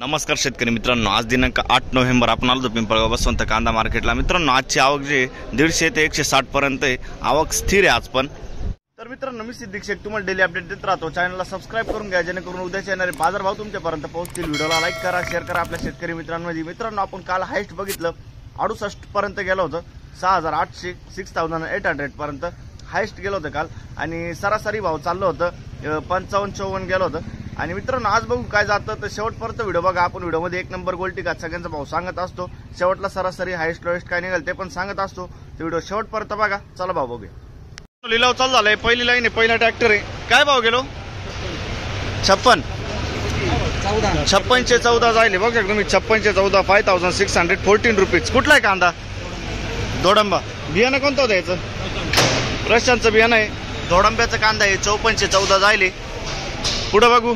नमस्कार शेतकरी मित्रांनो, आज दिनांक 8 नोव्हेंबर आपण आलो पिंपळगाव बसवंत कांदा मार्केटला। मित्रांनो, आजची आवक जे 150 ते 160 पर्यंत आहे। आवक स्थिर आहे आज पण। तर मित्रांनो, मी सिद्दीक शेख तुम्हाला डेली अपडेट देत राहतो। चॅनलला सबस्क्राइब करून घ्या जेणेकरून उद्याचे येणारे बाजारभाव तुमच्यापर्यंत पोहोचतील। व्हिडिओला लाईक करा, शेअर करा आपल्या शेतकरी मित्रांमध्ये। मित्रांनो, आपण काल हाईस्ट बघितलं 68 पर्यंत गेलं होतं, 6800 6800 पर्यंत हाईस्ट गेलं होतं काल। आणि सरासरी भाव चाललं होतं 55-54 गेलं होतं। आणि मित्रांनो, आज बघू काय जातं तर शेवटपर्यंत व्हिडिओ बघा। आपण व्हिडिओमध्ये एक नंबर गोल्टी का सगळ्यांचा भाव सांगत असतो, शेवटला सरासरी हाईस्ट लोएस्ट काय निघाल ते पण सांगत असतो। ते व्हिडिओ शेवटपर्यंत बघा। चला भाव बघूया। लिलाव चालू झालाय, पहिली लाईन आहे, पहिला ट्रॅक्टर आहे। काय भाव गेलो? 56 56 14 जायले बघ तुम्ही। 56 14 5614 रुपीज। कुठला आहे कांदा? दोडंबा। बियाणं कोणतं होतं याचं? प्रशांतचं बियाणं आहे, दोडंब्याचा कांदा आहे। 54 14 जायले। पुढे बघू,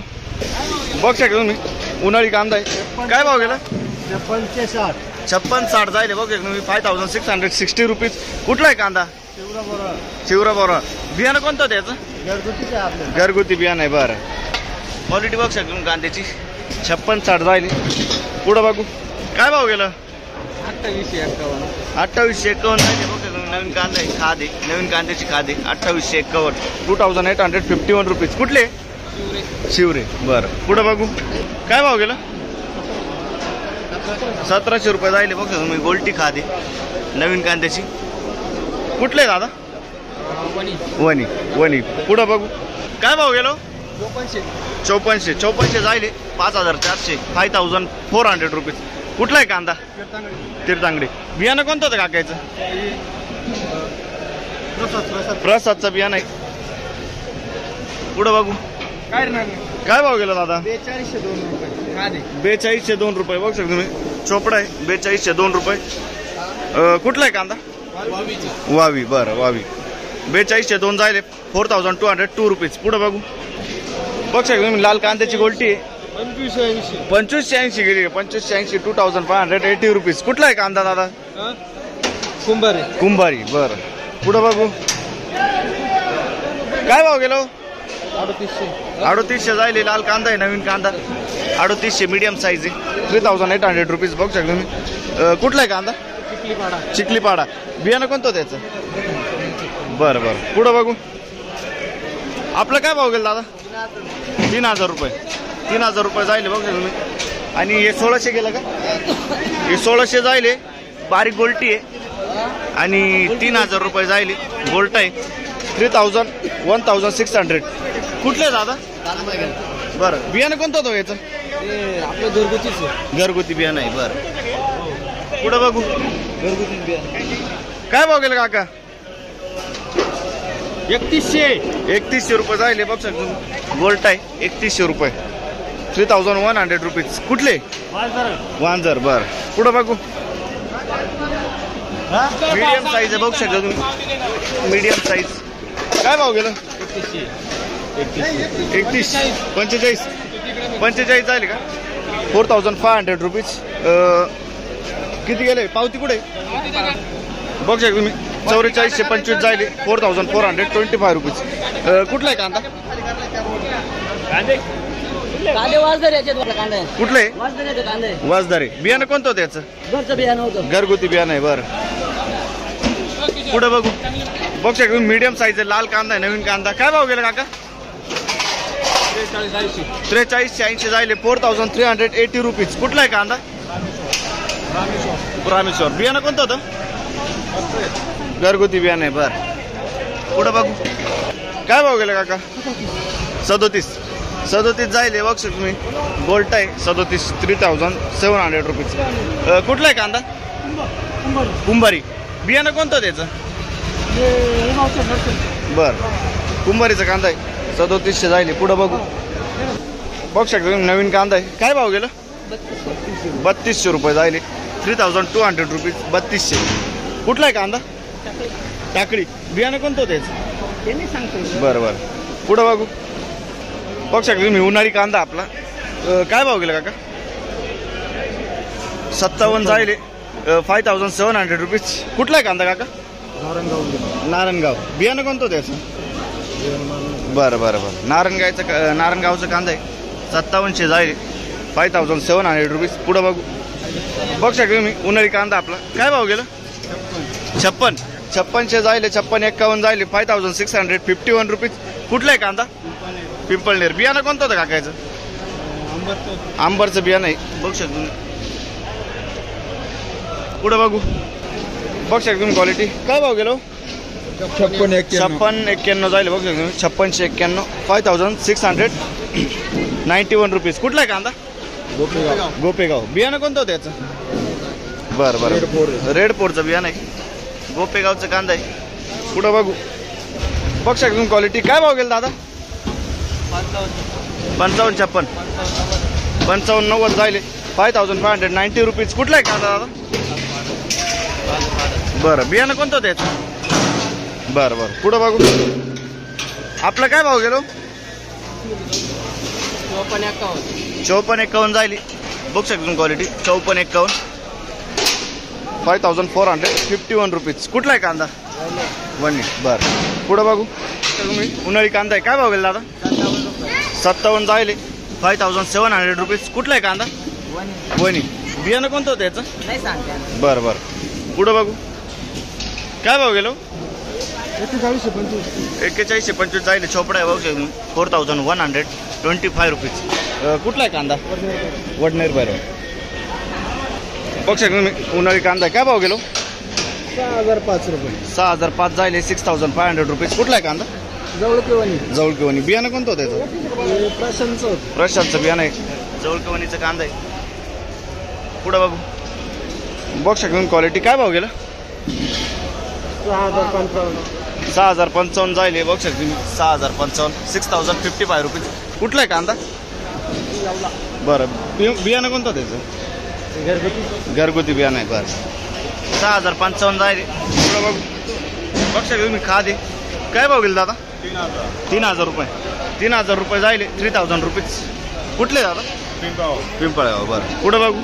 बघ शकता तुम्ही उन्हाळी कांदा आहे। काय भाव गेला? 56 60 जायले बघ तुम्ही। 5660 रुपीज। कुठला आहे कांदा? शिवरा बोरा। बियाणं कोणतं होतं याचं? घरगुती बियाणं आहे। बरं, क्वालिटी बघ शकता तुम्ही कांद्याची। 56 60 जायले। पुढे बघू, काय भाव गेला? 2851 जायले बघ तुम्ही। नवीन कांदा आहे, खाद आहे, नवीन कांद्याची खाद आहे। 2851 2851 रुपीज। कुठले? शिवरे। बरं, पुढे बघू, काय भाव गेला? 1700 रुपये जायले बघ तुम्ही। गोल्टी खादे नवीन कांद्याची। कुठले दादा? वणी। पुढे बघू, काय भाव गेलो? 54 जायले। 5400 5400 रुपीज। कुठला आहे कांदा? तीर्थांगडे। बियाणं कोणतं होतं काकायचं? प्रसादचं बियाणं आहे। पुढे बघू, काय भाव गेला दादा? 4202 रुपये बघू शकता तुम्ही। चोपडा आहे, 4202 रुपये। कुठला आहे कांदा? वावी। बरं, वावी। 4202 जायले। 4202 रुपीज। पुढे बघू, बघू शकता तुम्ही लाल कांद्याची गोल्टी आहे। 2580 गेली। 2580 2580 रुपीज। कुठला आहे कांदा दादा? कुंभारी। बरं, पुढे बघू, काय भाव गेलो? 3800 जायले। लाल कांदा आहे, नवीन कांदा। 3800 मीडियम साईज आहे। 3800 रुपीज बघू शकता तुम्ही। कुठला आहे कांदा? चिखलीपाडा। बियाणं कोणतं त्याचं? बरं, पुढं बघू, आपलं काय भाव गेला दादा? 3000 रुपये। 3000 रुपये जायले बघू तुम्ही। आणि हे 1600 गेलं का? हे 1600 जायले, बारीक गोल्टी आहे। आणि 3000 रुपये जायले, गोल्ट आहे। 1600 कुठले दादा? बरं, बियाणं कोणतं होतं याचं? आपलं घरगुती बियाणं आहे। बरं, पुढं बघू, घरगुती बियाणं। काय भाव गेलं काका? 3100 रुपये जायले बघ शकतो। गोल्ट आहे, 3100 रुपये। 3100 रुपीज। कुठले? वांजर। बरं, पुढं बघू, मीडियम साईज आहे बघू शकता तुम्ही। Medium size. काय भाव गेलं? 31 45 जायले का? 4500 रुपीज। किती गेले? पावती कुठे बघू शकता तुम्ही। 4425 जायले। 4425 रुपीज। कुठला आहे कांदा? कुठले? वाजदारे। बियाणं कोणतं होतं याचं? घरगुती बियाणं आहे। बरं, पुढे बघू, बघू शकता तुम्ही मीडियम साईज आहे, लाल कांदा आहे, नवीन कांदा। काय भाव गेला काका? 4380 जायले। 4380 रुपीज। कुठला आहे कांदा? रामेश्वर। बियाणं कोणतं होतं? घरगुती बियाणं आहे। बरं, पुढे बघू, काय भाव गेला काका? 37 जायले बघू शकता तुम्ही। गोल्ट आहे 37 3700 रुपीज। कुठला आहे कांदा? कुंभारी। बियाणं कोणतं त्याचं? बरं, कुंभारीचा कांदा आहे। 3700 जायले। पुढे बघू, बघू शकता तुम्ही नवीन कांदा आहे। काय भाव गेलं? 3200 रुपये जायले। 3200 रुपीज। 3200। कुठला आहे कांदा? टाकळी। बियाणं कोणतं होतं त्याचं? बरं, पुढे बघू, बघू शकता तुम्ही उन्हाळी कांदा आपला। काय भाव गेला काका? 57 जायले। 5700 रुपीज। कुठला आहे कांदा काका? नारायणगाव। बियाणं कोणतं त्याचं? बरं, नारायणगावचं कांदा आहे। 5700 जाईल। 5,700 रुपीज. पुढं बघू शकता तुम्ही उन्हाळी कांदा आपला काय भाव गेला 56 जायले 56-51 जायले 5,651 रुपीज. कुठला आहे कांदा पिंपळनेर. बियाणं कोणतं होतं काकायचं आंबरचं बियाणं आहे बघू शकता तुम्ही. पुढं बघू शकता तुम्ही क्वालिटी काय भाव गेलो 56-51 जायले बघू शकता तुम्ही 5691 5,691 रुपीज. कुठला आहे कांदा गोपेगाव. बियाणं कोणतं होतं याचं बरं रेड पोरचं बियाणं आहे गोपेगावचं कांदा आहे. पुढं बघू शकता तुम्ही क्वालिटी काय भाव गेला दादा 55-90 जायले 5,590 रुपीज. कुठला आहे कांदा दादा बरं बियाणं कोणतं होतं याचं बरं. पुढं बघू आपला काय भाव गेलो 54-51 जायली बघू शकता तुम्ही क्वालिटी 54-51 5,451 रुपीज. कुठला आहे कांदा वणी बरं. पुढं बघू तुम्ही उन्हाळी कांदा आहे काय भाव गेला दादा 57 जायले 5,700 रुपीज. कुठला आहे कांदा वणी. बियाणं कोणतं होतं याचं बरं. पुढं बघू काय भाव गेलो 41-25 जायले चोपडा आहे बघू शकता 4,125 रुपीज. कुठला आहे कांदा वडनेर बरं बघू शकता तुम्ही उन्हाळी कांदा काय भाव गेलो 6,005 जायले 6,500 रुपीज. कुठला आहे कांदा जवळकेवणी. बियाणं कोणतं होतं त्याचं प्रशांतचं बियाणं आहे जवळकेवणीचं कांदा आहे. पुढं बघू शकता तुम्ही क्वालिटी काय भाव गेला 6,055 जायले बघू शकता तुम्ही 6,055 6,055 रुपीज. कुठला आहे कांदा बरं बियाणं कोणतं त्याचं घरगुती बियाणं आहे बरं 6,055 जायले. पुढं बघू शकता तुम्ही खादे काय भाव गेले दादा 3,000 रुपये 3,000 रुपये जायले 3,000 रुपीज. कुठले दादा पिंपळगाव बरं. पुढं बघू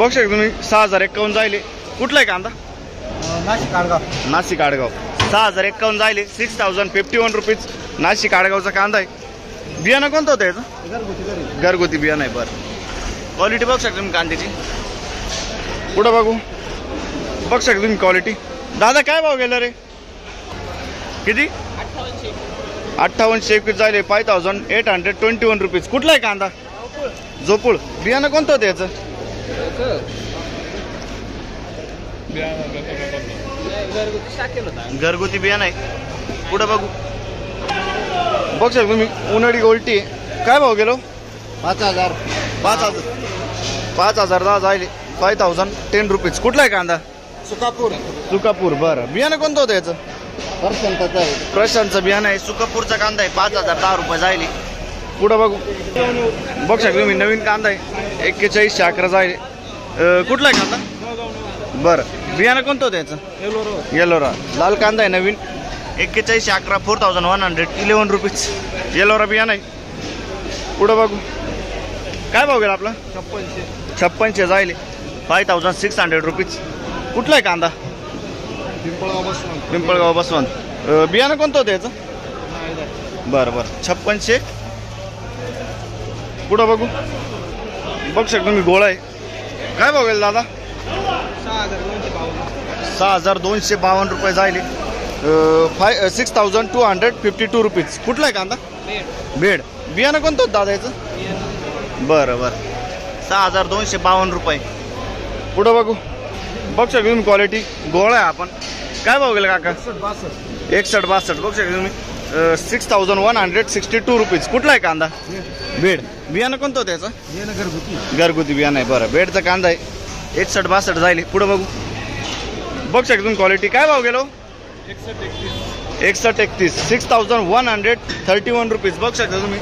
शकता तुम्ही 6,051 जायले. कुठला आहे कांदा नाशिक आडगाव 6,051 जायले 6,051 रुपीज. नाशिक आडगावचा कांदा आहे. बियाणं कोणतं होतं याचं घरगुती बियाणं आहे बरं. क्वालिटी बघू शकता तुम्ही कांद्याची. पुढं बघू शकता तुम्ही क्वालिटी दादा काय भाव गेला रे किती 58-21 जायले 5,821 रुपीज. कुठला आहे कांदा जोपूळ. बियाणं कोणतं होतं याचं घरगुती बियाणं आहे. पुढं बघू शकता तुम्ही उन्हाळी गोल्टी काय भाव गेलो 5,010 जायले 5,010 रुपीज. कुठला आहे कांदा सुकापूर बरं. बियाणं कोणतं होतं याचं प्रशांतचं बियाणं आहे सुकापूरचा कांदा आहे 5,010 रुपये जायले. पुढं बघू शकता तुम्ही नवीन कांदा आहे 41-11 जायले. कुठला आहे कांदा बरं बियाणं कोणतं होतं याचं येलोरा लाल कांदा आहे नवीन 41-11 4,111 रुपीज. येलोरा बियाणं आहे. पुढं बघू काय भाव गेला आपला 56 जायले 5,600 रुपीज. कुठला आहे कांदा पिंपळगाव बसवंत. बियाणं कोणतं होतं याचं बरं 56. पुढं बघू शकता तुम्ही गोळा आहे काय भाव गेला दादा 6,252 रुपये जायले 6,252 रुपीज. कुठला आहे कांदा बेड. बियाणं कोणतं होतं दादा याचं बरं 6,252 रुपये. पुढं बघू शकता तुम्ही क्वालिटी गोळा आहे आपण काय भाव गेला काका 61-62 बघू शकता तुम्ही 6,162 रुपीज. कुठला आहे कांदा बेड. बियाणं कोणतं होतं याचं घरगुती बियाणं आहे बरं. बेडचा कांदा आहे 61-62 जायले. पुढं बघू शकता तुम्ही क्वालिटी काय भाव गेलो 61-31 6,131 रुपीज. बघू शकता तुम्ही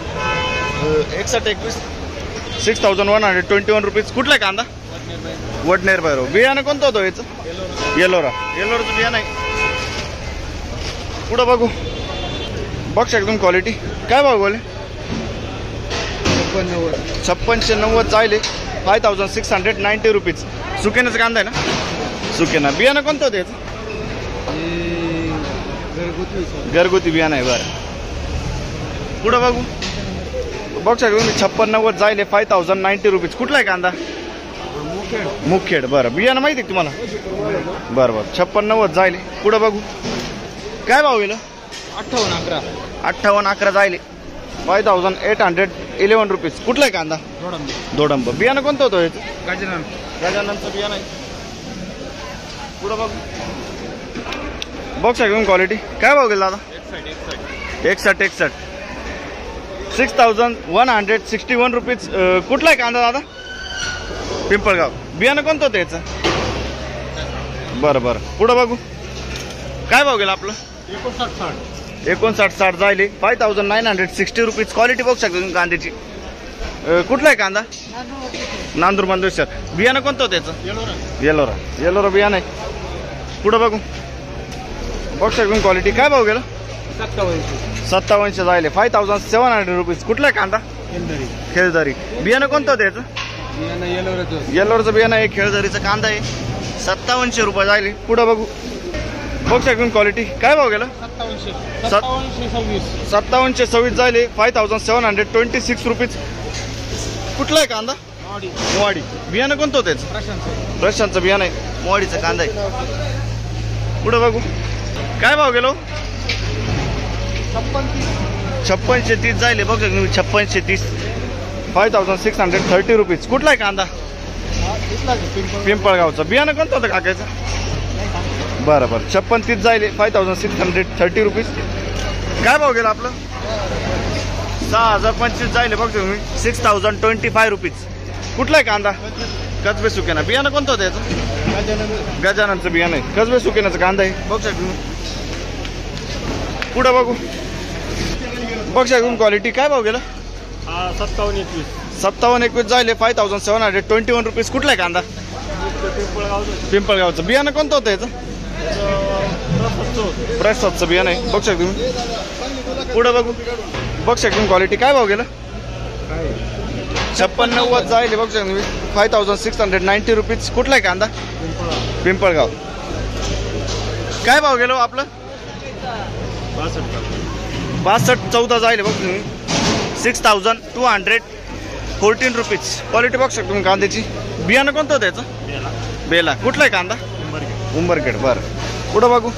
61-21 6,121 रुपीज. कुठला आहे कांदा वडनेर भैरव. बियाणं कोणतं होतं याचं येलोराचं बियाणं आहे. पुढं बघू शकता तुम्ही क्वालिटी काय भाव बोले 5690 जायले 5,690 रुपीज. सुकेनाचा कांदा आहे ना सुकेना. बियाणं कोणतं होतं याचं घरगुती बियाणं आहे बरं. पुढं बघू बघू शकता तुम्ही 5690 जायले 5090 रुपीज. कुठला आहे कांदा? मुखेड. बरं बियाणं माहिती आहे तुम्हाला? बरं 5690 जायले. पुढं बघू काय भाव गेलं? 5811 जायले 5811 रुपीज. कुठला आहे कांदा? दोडंब. बियाणं कोणतं होतं? गजाननचं बियाणं आहे. पुढं बघू बघू शकता क्वालिटी काय भाव गेला दादा? 61 6161 रुपीज. कुठला आहे कांदा दादा? पिंपळगाव. बियाणं कोणतं होतं याचं? बरं पुढं बघू काय भाव गेला आपलं? 5960 जायले 5960 रुपीज. क्वालिटी बघू शकता तुम्ही कांद्याची. कुठला आहे कांदा? नांदूर मंदेश्वर. बियाणं कोणतं होतं याचं? येलोरा बियाणं आहे. पुढं बघू बघू शकता क्वालिटी काय भाव गेला? 5700 जायले 5700 रुपीज. कुठला आहे कांदा? खेळदारी. बियाणं कोणतं होतं याचं? येलोरचं बियाणं आहे. खेळदारीचा कांदा आहे. 5700 रुपये जायले. पुढं बघू बघू शकता क्वालिटी काय भाव गेला? 5726 जायले 5726 रुपीज. कुठला आहे कांदा? मोवाडी. बियाणं कोणतं होतं याचं? प्रशांतचं बियाणं आहे. मोवाडीचा कांदा आहे. पुढं बघू काय भाव गेलो? 5630 जायले बघू शकता तुम्ही 5630 5630 रुपीज. कुठला आहे कांदा? पिंपळगावचं. बियाणं कोणतं होतं काकाचं? बरं 5630 जायले 5630 रुपीज. काय भाव गेला आपलं? 6025 जायले बघतो तुम्ही 6025 रुपीज. कुठला आहे कांदा? कसबे सुकेना. बियाणं कोणतं होतं याचं? गजाननचं बियाणं आहे. कसबे सुकेनाचं कांदा आहे. बघू शकता तुम्ही. पुढं बघू बघू शकता क्वालिटी काय भाव गेला? 5721 जायले 5721 रुपीज. कुठला आहे कांदा? पिंपळगावचं. बियाणं कोणतं होतं याचं? प्रसादचं बियाणं आहे. बघू शकता तुम्ही. पुढं बघू बघू शकता क्वालिटी काय भाव गेला? 5690 जायले बघू शकता तुम्ही 5690 रुपीज. कुठला आहे कांदा? पिंपळगाव. काय भाव गेलो आपलं? 6214 जायले बघू तुम्ही 6214 रुपीज. क्वालिटी बघू शकता तुम्ही कांद्याची. बियाणं कोणतं होतं याचं? बेला. कुठला आहे कांदा? उंबरखेड. बरं पुढं बघू